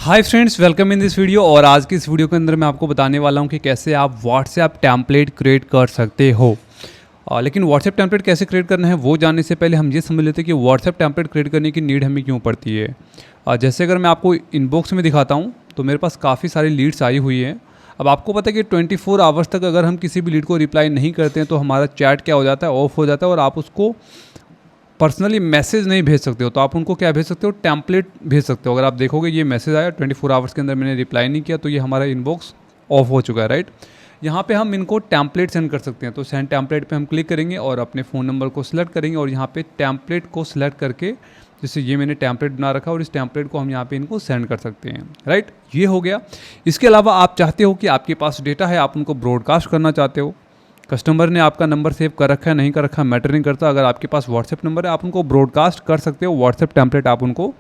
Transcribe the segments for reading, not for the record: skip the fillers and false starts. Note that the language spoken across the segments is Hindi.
Hi friends, welcome in this video. और आज की इस वीडियो के अंदर मैं आपको बताने वाला हूं कि कैसे आप व्हाट्सएप टेम्पलेट क्रिएट कर सकते हो। लेकिन व्हाट्सएप टेम्पलेट कैसे क्रिएट करना है वो जानने से पहले हम ये समझ लेते हैं कि व्हाट्सएप टेम्पलेट क्रिएट करने की नीड हमें क्यों पड़ती है। जैसे अगर मैं आपको इनबॉक्स में दिखाता हूँ तो मेरे पास काफ़ी सारी लीड्स आई हुई हैं। अब आपको पता है कि 24 आवर्स तक अगर हम किसी भी लीड को रिप्लाई नहीं करते हैं तो हमारा चैट क्या हो जाता है, ऑफ हो जाता है, और आप उसको पर्सनली मैसेज नहीं भेज सकते हो। तो आप उनको क्या भेज सकते हो, टेम्पलेट भेज सकते हो। अगर आप देखोगे ये मैसेज आया 24 आवर्स के अंदर मैंने रिप्लाई नहीं किया तो ये हमारा इनबॉक्स ऑफ हो चुका है, राइट। यहाँ पे हम इनको टेम्पलेट सेंड कर सकते हैं। तो सेंड टेम्पलेट पे हम क्लिक करेंगे और अपने फ़ोन नंबर को सिलेक्ट करेंगे और यहाँ पे टेम्पलेट को सिलेक्ट करके, जैसे ये मैंने टेम्पलेट बना रखा है और इस टेम्पलेट को हम यहाँ पे इनको सेंड कर सकते हैं, राइट। ये हो गया। इसके अलावा आप चाहते हो कि आपके पास डेटा है, आप उनको ब्रॉडकास्ट करना चाहते हो। कस्टमर ने आपका नंबर सेव कर रखा है, नहीं कर रखा, मैटर नहीं करता। अगर आपके पास व्हाट्सएप नंबर है आप उनको ब्रॉडकास्ट कर सकते हो, व्हाट्सएप टेम्पलेट आप उनको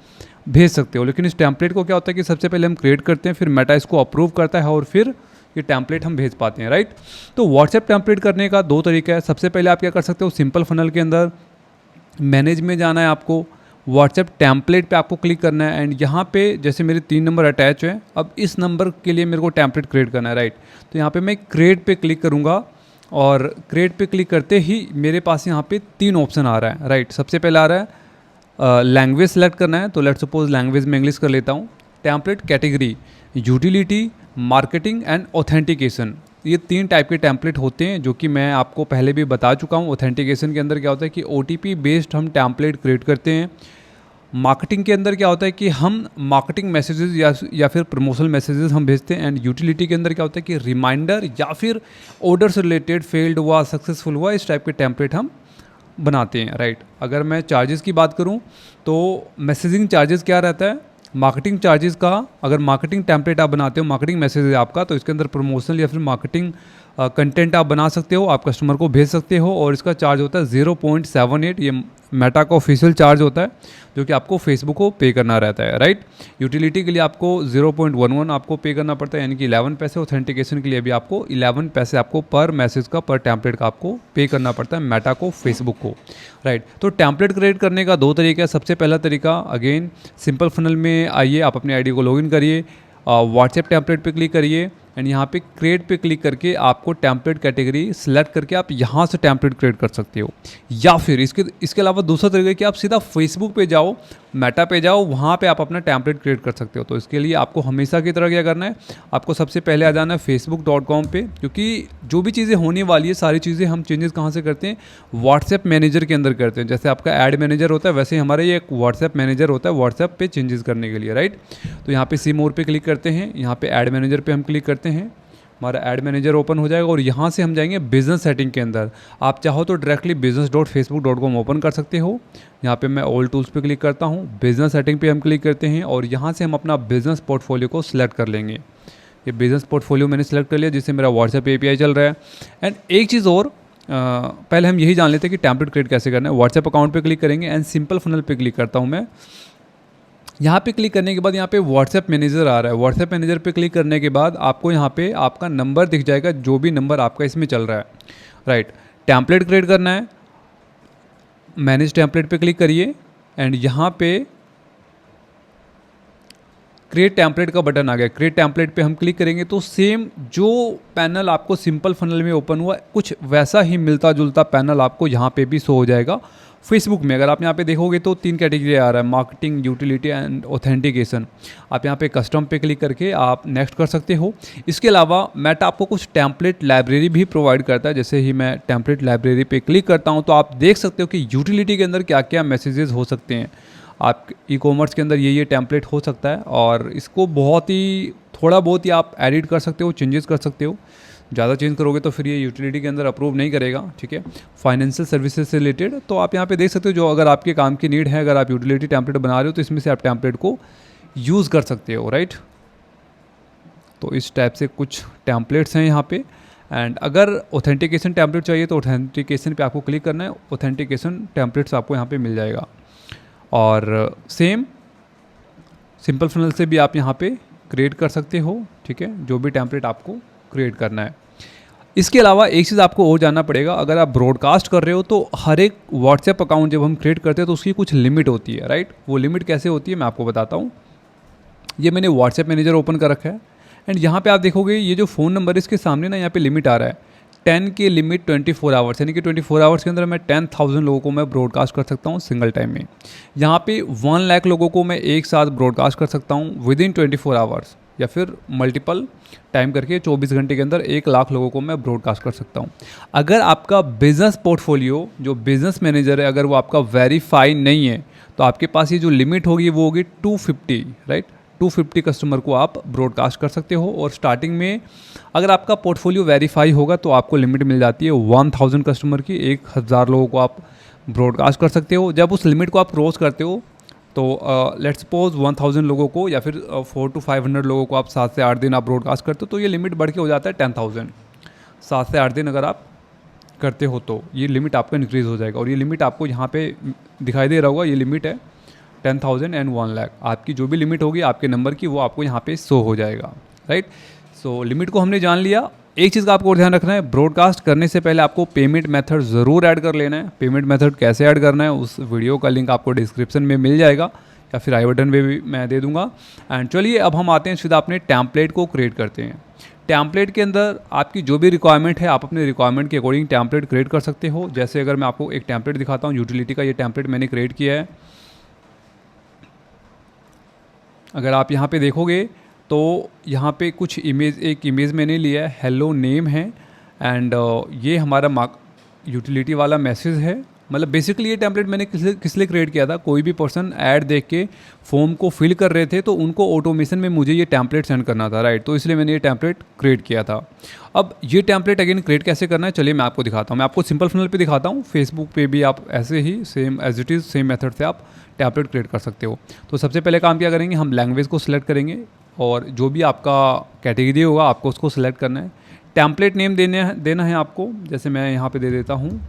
भेज सकते हो। लेकिन इस टेम्पलेट को क्या होता है कि सबसे पहले हम क्रिएट करते हैं, फिर मेटा इसको अप्रूव करता है और फिर ये टेम्पलेट हम भेज पाते हैं, राइट। तो व्हाट्सएप टेम्पलेट करने का दो तरीका है। सबसे पहले आप क्या कर सकते हो, सिंपल फनल के अंदर मैनेज में जाना है आपको, व्हाट्सएप टेम्पलेट पे आपको क्लिक करना है एंड यहाँ पे जैसे मेरे 3 नंबर अटैच हैं, अब इस नंबर के लिए मेरे को टेम्पलेट क्रिएट करना है, राइट। तो यहाँ पे मैं क्रिएट पे क्लिक करूँगा और क्रिएट पे क्लिक करते ही मेरे पास यहाँ पे 3 ऑप्शन आ रहा है, राइट। सबसे पहला आ रहा है लैंग्वेज सेलेक्ट करना है, तो लेट्स सपोज लैंग्वेज में इंग्लिश कर लेता हूँ। Template category, utility, marketing and authentication, ये 3 टाइप के टेम्पलेट होते हैं जो कि मैं आपको पहले भी बता चुका हूँ। ऑथेंटिकेशन के अंदर क्या होता है कि OTP बेस्ड हम टेम्पलेट क्रिएट करते हैं। मार्केटिंग के अंदर क्या होता है कि हम मार्केटिंग मैसेजेस या फिर प्रमोशनल मैसेजेस हम भेजते हैं। एंड यूटिलिटी के अंदर क्या होता है कि रिमाइंडर या फिर ऑर्डर से रिलेटेड, फेल्ड हुआ, सक्सेसफुल हुआ, इस टाइप के टेम्पलेट हम बनाते हैं, राइट। अगर मैं चार्जेस की बात करूं तो मैसेजिंग चार्जेस क्या रहता है, मार्केटिंग चार्जेस का। अगर मार्केटिंग टेम्पलेट आप बनाते हो, मार्केटिंग मैसेज है आपका, तो इसके अंदर प्रमोशनल या फिर मार्केटिंग कंटेंट आप बना सकते हो, आप कस्टमर को भेज सकते हो और इसका चार्ज होता है 0.78। ये मेटा का ऑफिशियल चार्ज होता है जो कि आपको फेसबुक को पे करना रहता है, राइट। यूटिलिटी के लिए आपको 0.11 आपको पे करना पड़ता है, यानी कि 11 पैसे। ऑथेंटिकेशन के लिए भी आपको 11 पैसे आपको पर मैसेज का, पर टेम्पलेट का आपको पे करना पड़ता है मेटा को, फेसबुक को, राइट। तो टेम्पलेट क्रिएट करने का 2 तरीका है। सबसे पहला तरीका, अगेन सिंपल फनल में आइए, आप अपनी आईडी को लॉगिन करिए, व्हाट्सएप टेम्पलेट पे क्लिक करिए एंड यहाँ पे क्रिएट पे क्लिक करके आपको टेम्पलेट कैटेगरी सेलेक्ट करके आप यहाँ से टेम्पलेट क्रिएट कर सकते हो। या फिर इसके अलावा दूसरा तरीका है कि आप सीधा फेसबुक पे जाओ, मेटा पे जाओ, वहाँ पे आप अपना टेम्पलेट क्रिएट कर सकते हो। तो इसके लिए आपको हमेशा की तरह क्या करना है, आपको सबसे पहले आ जाना है facebook.com पे, क्योंकि जो भी चीज़ें होने वाली है सारी चीज़ें हम चेंजेस कहाँ से करते हैं, व्हाट्सएप मैनेजर के अंदर करते हैं। जैसे आपका ऐड मैनेजर होता है वैसे ही हमारा ये एक व्हाट्सएप मैनेजर होता है, व्हाट्सएप पे चेंजेस करने के लिए, राइट। तो यहाँ पे सी मोर पे क्लिक करते हैं, यहाँ पे ऐड मैनेजर पे हम क्लिक करते हैं, हमारा ऐड मैनेजर ओपन हो जाएगा और यहाँ से हम जाएंगे बिजनेस सेटिंग के अंदर। आप चाहो तो डायरेक्टली business.facebook.com ओपन कर सकते हो। यहाँ पे मैं ऑल टूल्स पे क्लिक करता हूँ, बिजनेस सेटिंग पे हम क्लिक करते हैं और यहाँ से हम अपना बिजनेस पोर्टफोलियो को सिलेक्ट कर लेंगे। ये बिजनेस पोर्टफोलियो मैंने सेलेक्ट कर लिया जिससे मेरा व्हाट्सएप API चल रहा है। एंड एक चीज़ और, पहले हम यही जान लेते हैं कि टेम्पलेट क्रिएट कैसे करना है। व्हाट्सएप अकाउंट पे क्लिक करेंगे एंड सिंपल फनल पे क्लिक करता हूँ मैं। यहाँ पे क्लिक करने के बाद यहाँ पे व्हाट्सएप मैनेजर आ रहा है। व्हाट्सएप मैनेजर पे क्लिक करने के बाद आपको यहाँ पे आपका नंबर दिख जाएगा, जो भी नंबर आपका इसमें चल रहा है, राइट। टेम्पलेट क्रिएट करना है, मैनेज टेम्पलेट पे क्लिक करिए एंड यहाँ पे क्रिएट टेम्पलेट का बटन आ गया। क्रिएट टेम्पलेट पे हम क्लिक करेंगे तो सेम जो पैनल आपको सिंपल फनल में ओपन हुआ, कुछ वैसा ही मिलता जुलता पैनल आपको यहाँ पे भी शो हो जाएगा फेसबुक में। अगर आप यहाँ पे देखोगे तो 3 कैटेगरी आ रहा है, मार्केटिंग, यूटिलिटी एंड ऑथेंटिकेशन। आप यहाँ पे कस्टम पे क्लिक करके आप नेक्स्ट कर सकते हो। इसके अलावा मेटा आपको कुछ टेम्पलेट लाइब्रेरी भी प्रोवाइड करता है। जैसे ही मैं टेम्पलेट लाइब्रेरी पे क्लिक करता हूँ तो आप देख सकते हो कि यूटिलिटी के अंदर क्या क्या मैसेजेस हो सकते हैं। आप ई-कॉमर्स के अंदर ये टेम्पलेट हो सकता है और इसको थोड़ा बहुत ही आप एडिट कर सकते हो, चेंजेस कर सकते हो। ज़्यादा चेंज करोगे तो फिर ये यूटिलिटी के अंदर अप्रूव नहीं करेगा, ठीक है। फाइनेंशियल सर्विसेज से रिलेटेड तो आप यहाँ पे देख सकते हो, जो अगर आपके काम की नीड है, अगर आप यूटिलिटी टेम्पलेट बना रहे हो तो इसमें से आप टेम्पलेट को यूज़ कर सकते हो, राइट। तो इस टाइप से कुछ टेम्पलेट्स हैं यहाँ पे। एंड अगर ऑथेंटिकेशन टेम्पलेट चाहिए तो ऑथेंटिकेशन पे आपको क्लिक करना है, ऑथेंटिकेशन टेम्पलेट्स आपको यहाँ पे मिल जाएगा। और सेम सिंपल फनल से भी आप यहाँ पे क्रिएट कर सकते हो, ठीक है, जो भी टेम्पलेट आपको क्रिएट करना है। इसके अलावा एक चीज़ आपको और जानना पड़ेगा, अगर आप ब्रॉडकास्ट कर रहे हो तो हर एक व्हाट्सएप अकाउंट जब हम क्रिएट करते हैं तो उसकी कुछ लिमिट होती है, राइट। वो लिमिट कैसे होती है मैं आपको बताता हूँ। ये मैंने व्हाट्सएप मैनेजर ओपन कर रखा है एंड यहाँ पे आप देखोगे ये जो फ़ोन नंबर है इसके सामने ना यहाँ पे लिमिट आ रहा है 10 की लिमिट 24 आवर्स, यानी कि 24 आवर्स के अंदर मैं 10,000 लोगों को मैं ब्रॉडकास्ट कर सकता हूँ सिंगल टाइम में। यहाँ पे 1 लाख लोगों को मैं एक साथ ब्रॉडकास्ट कर सकता हूँ विद इन 24 आवर्स, या फिर मल्टीपल टाइम करके 24 घंटे के अंदर 1 लाख लोगों को मैं ब्रॉडकास्ट कर सकता हूँ। अगर आपका बिजनेस पोर्टफोलियो जो बिजनेस मैनेजर है अगर वो आपका वेरीफाई नहीं है तो आपके पास ये जो लिमिट होगी वो होगी 250, राइट। 250 कस्टमर को आप ब्रॉडकास्ट कर सकते हो और स्टार्टिंग में अगर आपका पोर्टफोलियो वेरीफाई होगा तो आपको लिमिट मिल जाती है 1000 कस्टमर की, 1000 लोगों को आप ब्रॉडकास्ट कर सकते हो। जब उस लिमिट को आप क्रॉस करते हो तो लेट्स सपोज 1000 लोगों को या फिर 400 to 500 लोगों को आप 7 से 8 दिन आप ब्रॉडकास्ट करते हो तो ये लिमिट बढ़ के हो जाता है 10,000। 7 से 8 दिन अगर आप करते हो तो ये लिमिट आपका इंक्रीज़ हो जाएगा और ये लिमिट आपको यहाँ पे दिखाई दे रहा होगा, ये लिमिट है 10,000 एंड 1 लाख। आपकी जो भी लिमिट होगी आपके नंबर की वो आपको यहाँ पे शो हो जाएगा, राइट। सो लिमिट को हमने जान लिया। एक चीज़ का आपको और ध्यान रखना है, ब्रॉडकास्ट करने से पहले आपको पेमेंट मेथड ज़रूर ऐड कर लेना है। पेमेंट मेथड कैसे ऐड करना है उस वीडियो का लिंक आपको डिस्क्रिप्शन में मिल जाएगा या फिर आई बटन में भी मैं दे दूंगा। एंड चलिए अब हम आते हैं सीधा अपने टैम्पलेट को क्रिएट करते हैं। टैम्पलेट के अंदर आपकी जो भी रिक्वायरमेंट है आप अपने रिक्वायरमेंट के अकॉर्डिंग टैम्पलेट क्रिएट कर सकते हो। जैसे अगर मैं आपको एक टैम्पलेट दिखाता हूँ, यूटिलिटी का ये टैम्पलेट मैंने क्रिएट किया है। अगर आप यहाँ पे देखोगे तो यहाँ पे कुछ एक इमेज मैंने लिया है, हेलो नेम है एंड ये हमारा यूटिलिटी वाला मैसेज है। मतलब बेसिकली ये टेम्पलेट मैंने किस लिए क्रिएट किया था, कोई भी पर्सन ऐड देख के फॉर्म को फिल कर रहे थे तो उनको ऑटोमेशन में मुझे ये टेम्पलेट सेंड करना था, राइट। तो इसलिए मैंने ये टेम्पलेट क्रिएट किया था। अब ये टेम्पलेट अगेन क्रिएट कैसे करना है चलिए मैं आपको दिखाता हूँ। मैं आपको सिंपल फनल पे दिखाता हूँ, फेसबुक पे भी आप ऐसे ही same as it is same method से आप टैम्पलेट क्रिएट कर सकते हो। तो सबसे पहले काम क्या करेंगे, हम लैंग्वेज को सिलेक्ट करेंगे और जो भी आपका कैटेगरी होगा आपको उसको सिलेक्ट करना है। टैम्पलेट नेम देना है आपको, जैसे मैं यहाँ पे दे देता हूँ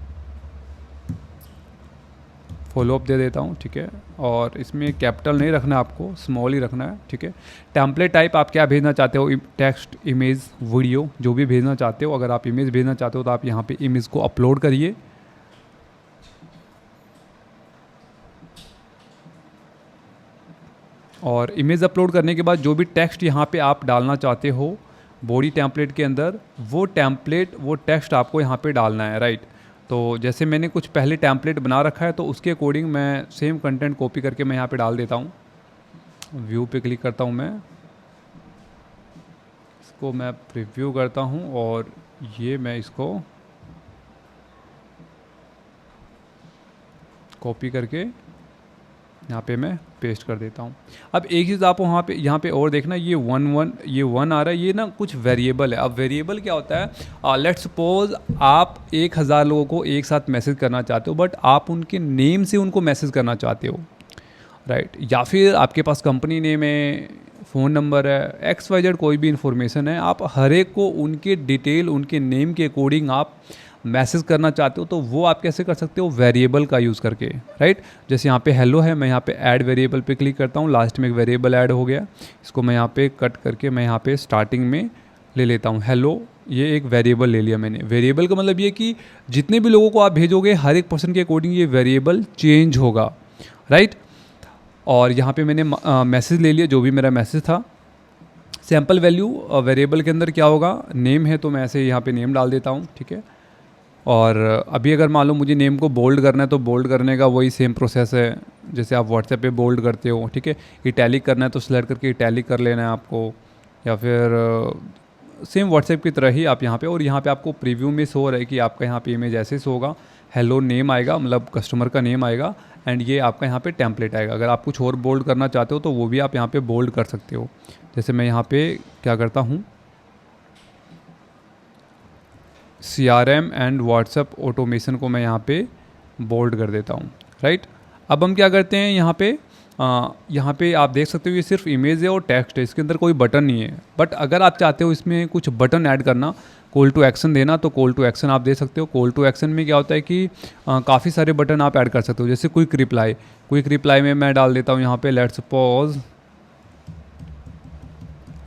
फॉलोअप दे देता हूँ, ठीक है। और इसमें कैपिटल नहीं रखना है आपको, स्मॉल ही रखना है, ठीक है। टैम्पलेट टाइप आप क्या भेजना चाहते हो, टेक्स्ट, इमेज, वीडियो, जो भी भेजना चाहते हो। अगर आप इमेज भेजना चाहते हो तो आप यहाँ पे इमेज को अपलोड करिए। और इमेज अपलोड करने के बाद जो भी टेक्स्ट यहाँ पे आप डालना चाहते हो बॉडी टेम्पलेट के अंदर, वो टेक्स्ट आपको यहाँ पे डालना है, राइट। तो जैसे मैंने कुछ पहले टेम्पलेट बना रखा है तो उसके अकॉर्डिंग मैं सेम कंटेंट कॉपी करके मैं यहाँ पे डाल देता हूँ। व्यू पे क्लिक करता हूँ मैं, इसको मैं प्रीव्यू करता हूँ और ये मैं इसको कॉपी करके यहाँ पे मैं पेस्ट कर देता हूँ। अब एक चीज़ आप यहाँ पे और देखना, ये 1 आ रहा है, ये ना कुछ वेरिएबल है। अब वेरिएबल क्या होता है, लेट्स सपोज आप 1000 लोगों को एक साथ मैसेज करना चाहते हो बट आप उनके नेम से उनको मैसेज करना चाहते हो, राइट। या फिर आपके पास कंपनी नेम है, फ़ोन नंबर है, XYZ कोई भी इंफॉर्मेशन है, आप हर एक को उनके डिटेल उनके नेम के अकॉर्डिंग आप मैसेज करना चाहते हो तो वो आप कैसे कर सकते हो, वेरिएबल का यूज़ करके, राइट। जैसे यहाँ पे हेलो है, मैं यहाँ पे ऐड वेरिएबल पे क्लिक करता हूँ, लास्ट में एक वेरिएबल ऐड हो गया, इसको मैं यहाँ पे कट करके मैं यहाँ पे स्टार्टिंग में ले लेता हूँ हेलो। ये एक वेरिएबल ले लिया मैंने। वेरिएबल का मतलब ये कि जितने भी लोगों को आप भेजोगे हर एक पर्सन के अकॉर्डिंग ये वेरिएबल चेंज होगा, राइट। और यहाँ पे मैंने मैसेज ले लिया, जो भी मेरा मैसेज था। सैम्पल वैल्यू वेरिएबल के अंदर क्या होगा, नेम है तो मैं ऐसे यहाँ पे नेम डाल देता हूँ, ठीक है। और अभी अगर मान लो मुझे नेम को बोल्ड करना है तो बोल्ड करने का वही सेम प्रोसेस है जैसे आप व्हाट्सएप पे बोल्ड करते हो, ठीक है। इटैलिक करना है तो सिलेक्ट करके इटैलिक कर लेना है आपको, या फिर सेम व्हाट्सएप की तरह ही आप यहाँ पे। और यहाँ पे आपको प्रीव्यू में शो रहा है कि आपका यहाँ पे इमेज ऐसे शो होगा, हेलो नेम आएगा, मतलब कस्टमर का नेम आएगा एंड ये आपका यहाँ पे टेम्पलेट आएगा। अगर आप कुछ और बोल्ड करना चाहते हो तो वो भी आप यहाँ पे बोल्ड कर सकते हो। जैसे मैं यहाँ पे क्या करता हूँ, CRM एंड व्हाट्सएप ऑटोमेशन को मैं यहाँ पे बोल्ड कर देता हूँ, राइट। अब हम क्या करते हैं, यहाँ पे आप देख सकते हो ये सिर्फ इमेज है और टेक्स्ट है, इसके अंदर कोई बटन नहीं है। बट अगर आप चाहते हो इसमें कुछ बटन ऐड करना, कॉल टू एक्शन देना, तो कॉल टू एक्शन आप दे सकते हो। कॉल टू एक्शन में क्या होता है कि काफ़ी सारे बटन आप ऐड कर सकते हो। जैसे क्विक रिप्लाई में मैं डाल देता हूँ यहाँ पे लेट्स सपोज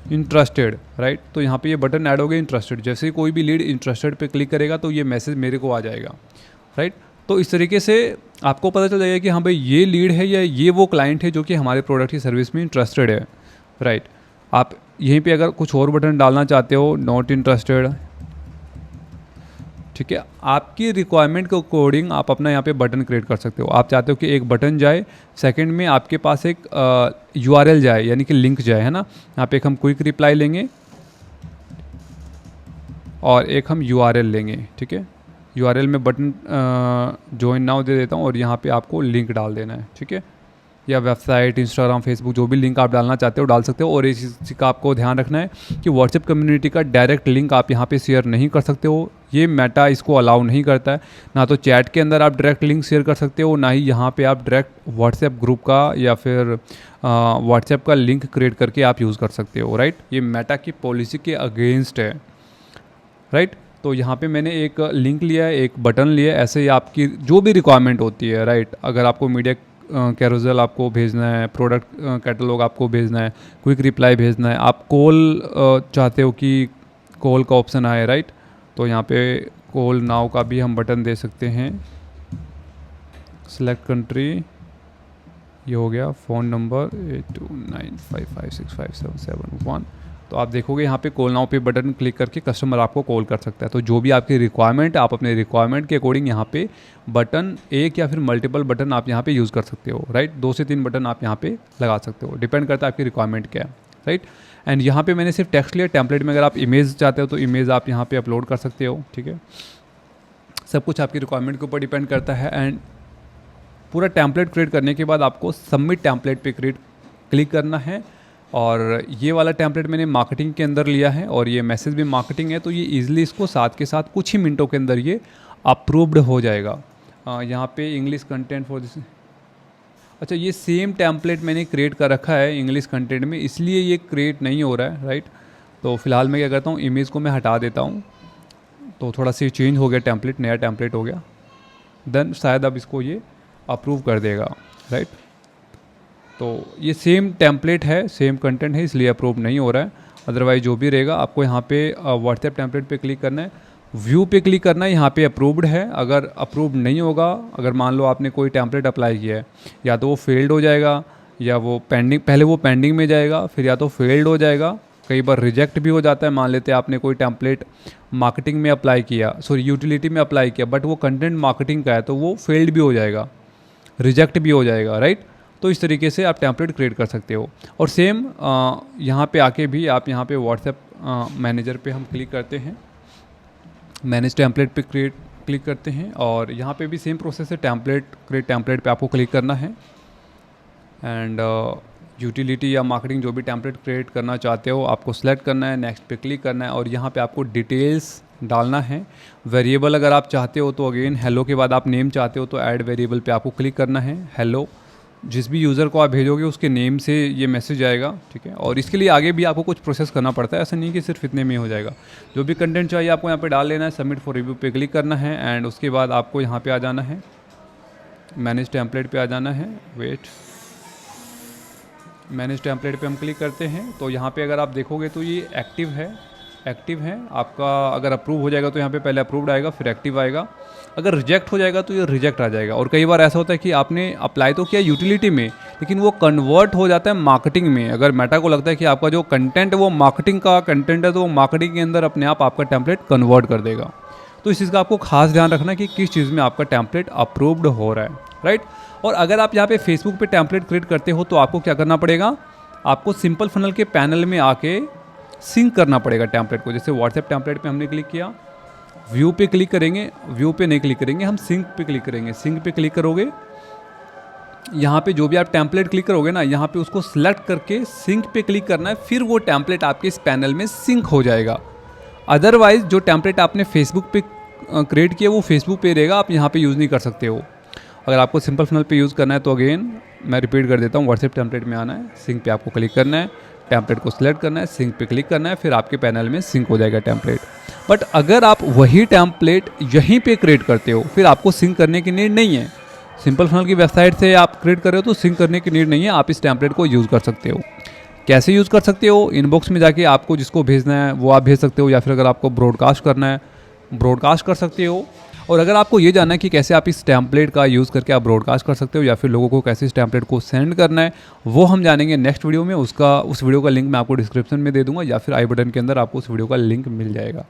इंटरेस्टेड, राइट। तो यहाँ पे ये बटन ऐड हो गया इंटरेस्टेड। जैसे ही कोई भी लीड इंटरेस्टेड पे क्लिक करेगा तो ये मैसेज मेरे को आ जाएगा, राइट। तो इस तरीके से आपको पता चल जाएगा कि हाँ भाई ये लीड है या ये वो क्लाइंट है जो कि हमारे प्रोडक्ट की सर्विस में इंटरेस्टेड है, राइट। आप यहीं पे अगर कुछ और बटन डालना चाहते हो, नॉट इंटरेस्टेड, ठीक है, आपकी रिक्वायरमेंट के अकॉर्डिंग आप अपना यहाँ पे बटन क्रिएट कर सकते हो। आप चाहते हो कि एक बटन जाए, सेकंड में आपके पास एक URL जाए, यानी कि लिंक जाए, है ना। यहाँ पे एक हम क्विक रिप्लाई लेंगे और एक हम URL लेंगे, ठीक है। URL में बटन ज्वाइन नाउ दे देता हूँ और यहाँ पे आपको लिंक डाल देना है, ठीक है, या वेबसाइट, इंस्टाग्राम, फेसबुक, जो भी लिंक आप डालना चाहते हो डाल सकते हो। और इस चीज़ का आपको ध्यान रखना है कि व्हाट्सएप कम्युनिटी का डायरेक्ट लिंक आप यहाँ पे शेयर नहीं कर सकते हो, ये मेटा इसको अलाउ नहीं करता है। ना तो चैट के अंदर आप डायरेक्ट लिंक शेयर कर सकते हो, ना ही यहाँ पे आप डायरेक्ट व्हाट्सएप ग्रुप का या फिर व्हाट्सएप का लिंक क्रिएट करके आप यूज़ कर सकते हो, राइट। ये मेटा की पॉलिसी के अगेंस्ट है, राइट। तो यहाँ पे मैंने एक लिंक लिया है, एक बटन लिया है, ऐसे ही आपकी जो भी रिक्वायरमेंट होती है, राइट। अगर आपको मीडिया कैरोसेल आपको भेजना है, प्रोडक्ट कैटलॉग आपको भेजना है, क्विक रिप्लाई भेजना है, आप कॉल चाहते हो कि कॉल का ऑप्शन आए, राइट। तो यहाँ पे कॉल नाउ का भी हम बटन दे सकते हैं। सेलेक्ट कंट्री, ये हो गया। Phone number 8295565771। तो आप देखोगे यहाँ पे कॉल नाउ पे बटन क्लिक करके कस्टमर आपको कॉल कर सकता है। तो जो भी आपकी रिक्वायरमेंट, आप अपने रिक्वायरमेंट के अकॉर्डिंग यहाँ पे बटन, एक या फिर मल्टीपल बटन आप यहाँ पे यूज़ कर सकते हो, राइट। 2 से 3 बटन आप यहाँ पे लगा सकते हो, डिपेंड करता है आपकी रिक्वायरमेंट क्या है, राइट। एंड यहाँ पे मैंने सिर्फ टेक्स्ट लिया। टेम्पलेट में अगर आप इमेज चाहते हो तो इमेज आप यहाँ पे अपलोड कर सकते हो, ठीक है। सब कुछ आपकी रिक्वायरमेंट के ऊपर डिपेंड करता है। एंड पूरा टेम्पलेट क्रिएट करने के बाद आपको सबमिट टेम्पलेट पे क्लिक करना है। और ये वाला टेम्पलेट मैंने मार्केटिंग के अंदर लिया है और ये मैसेज भी मार्केटिंग है, तो ये ईजिली इसको साथ के साथ कुछ ही मिनटों के अंदर ये अप्रूव्ड हो जाएगा। यहाँ पे इंग्लिश कंटेंट फॉर दिस, अच्छा, ये सेम टेम्पलेट मैंने क्रिएट कर रखा है इंग्लिश कंटेंट में, इसलिए ये क्रिएट नहीं हो रहा है, राइट। तो फिलहाल मैं क्या करता हूँ, इमेज को मैं हटा देता हूँ, तो थोड़ा सा चेंज हो गया टेम्पलेट, नया टेम्पलेट हो गया। देन शायद अब इसको ये अप्रूव कर देगा, राइट। तो ये सेम टेम्पलेट है, सेम कंटेंट है, इसलिए अप्रूव नहीं हो रहा है। अदरवाइज जो भी रहेगा, आपको यहाँ पे व्हाट्सएप टेम्पलेट पे क्लिक करना है, व्यू पे क्लिक करना है, यहाँ पे अप्रूव्ड है। अगर अप्रूव नहीं होगा, अगर मान लो आपने कोई टेम्पलेट अप्लाई किया है, या तो वो फेल्ड हो जाएगा या वो पेंडिंग, पहले वो पेंडिंग में जाएगा, फिर या तो फेल्ड हो जाएगा, कई बार रिजेक्ट भी हो जाता है। मान लेते हैं आपने कोई टेम्पलेट मार्केटिंग में अप्लाई किया, सॉरी यूटिलिटी में अप्लाई किया, बट वो कंटेंट मार्केटिंग का है, तो वो फेल्ड भी हो जाएगा, रिजेक्ट भी हो जाएगा, राइट। तो इस तरीके से आप टेम्पलेट क्रिएट कर सकते हो। और सेम यहाँ पे आके भी आप यहाँ पे व्हाट्सएप मैनेजर पे हम क्लिक करते हैं, मैनेज टेम्पलेट पे क्लिक करते हैं और यहाँ पे भी सेम प्रोसेस है, क्रिएट टेम्पलेट पे आपको क्लिक करना है। एंड यूटिलिटी या मार्केटिंग जो भी टेम्पलेट क्रिएट करना चाहते हो आपको सेलेक्ट करना है, नेक्स्ट पे क्लिक करना है और यहाँ पे आपको डिटेल्स डालना है। वेरिएबल अगर आप चाहते हो तो अगेन हेलो के बाद आप नेम चाहते हो तो ऐड वेरिएबल पे आपको क्लिक करना है। हेलो, जिस भी यूज़र को आप भेजोगे उसके नेम से ये मैसेज आएगा, ठीक है। और इसके लिए आगे भी आपको कुछ प्रोसेस करना पड़ता है, ऐसा नहीं कि सिर्फ इतने में हो जाएगा। जो भी कंटेंट चाहिए आपको यहाँ पे डाल लेना है, सबमिट फॉर रिव्यू पे क्लिक करना है एंड उसके बाद आपको यहाँ पे आ जाना है, मैनेज टेम्पलेट पे आ जाना है। मैनेज टेम्पलेट पे हम क्लिक करते हैं तो यहाँ पे अगर आप देखोगे तो ये एक्टिव है आपका। अगर अप्रूव हो जाएगा तो यहाँ पे पहले अप्रूव्ड आएगा, फिर एक्टिव आएगा। अगर रिजेक्ट हो जाएगा तो ये रिजेक्ट आ जाएगा। और कई बार ऐसा होता है कि आपने अप्लाई तो किया यूटिलिटी में, लेकिन वो कन्वर्ट हो जाता है मार्केटिंग में। अगर मेटा को लगता है कि आपका जो कंटेंट है वो मार्केटिंग का कंटेंट है, तो वो मार्केटिंग के अंदर अपने आप आपका टेम्पलेट कन्वर्ट कर देगा। तो इस चीज़ का आपको खास ध्यान रखना है कि किस चीज़ में आपका टेम्पलेट अप्रूव्ड हो रहा है, राइट। और अगर आप यहाँ पे फेसबुक पे टेम्पलेट क्रिएट करते हो तो आपको क्या करना पड़ेगा, आपको सिंपल फनल के पैनल में आके सिंक करना पड़ेगा टेम्पलेट को। जैसे व्हाट्सएप टेम्पलेट पे हमने क्लिक किया, व्यू पे क्लिक करेंगे, व्यू पे नहीं क्लिक करेंगे, हम सिंक पे क्लिक करेंगे। सिंक पे क्लिक करोगे, यहाँ पे जो भी आप टेम्पलेट क्लिक करोगे ना, यहाँ पे उसको सिलेक्ट करके सिंक पे क्लिक करना है, फिर वो टेम्पलेट आपके इस पैनल में सिंक हो जाएगा। अदरवाइज जो टेम्पलेट आपने फेसबुक पे क्रिएट किया वो फेसबुक पे रहेगा, आप यहाँ पे यूज़ नहीं कर सकते हो। अगर आपको सिंपल फनल पे यूज़ करना है तो अगेन मैं रिपीट कर देता हूँ, व्हाट्सएप टेम्पलेट में आना है, सिंक पे आपको क्लिक करना है, टेम्पलेट को सिलेक्ट करना है, सिंक पे क्लिक करना है, फिर आपके पैनल में सिंक हो जाएगा टेम्पलेट। बट अगर आप वही टेम्पलेट यहीं पे क्रिएट करते हो, फिर आपको सिंक करने की नीड नहीं है। सिंपल फनल की वेबसाइट से आप क्रिएट कर रहे हो तो सिंक करने की नीड नहीं है, आप इस टेम्पलेट को यूज़ कर सकते हो। कैसे यूज़ कर सकते हो, इनबॉक्स में जाके आपको जिसको भेजना है वो आप भेज सकते हो, या फिर अगर आपको ब्रॉडकास्ट करना है ब्रॉडकास्ट कर सकते हो। और अगर आपको ये जानना है कि कैसे आप इस टेम्पलेट का यूज़ करके आप ब्रॉडकास्ट कर सकते हो या फिर लोगों को कैसे इस टेम्पलेट को सेंड करना है, वो हम जानेंगे नेक्स्ट वीडियो में। उस वीडियो का लिंक मैं आपको डिस्क्रिप्शन में दे दूंगा या फिर आई बटन के अंदर आपको उस वीडियो का लिंक मिल जाएगा।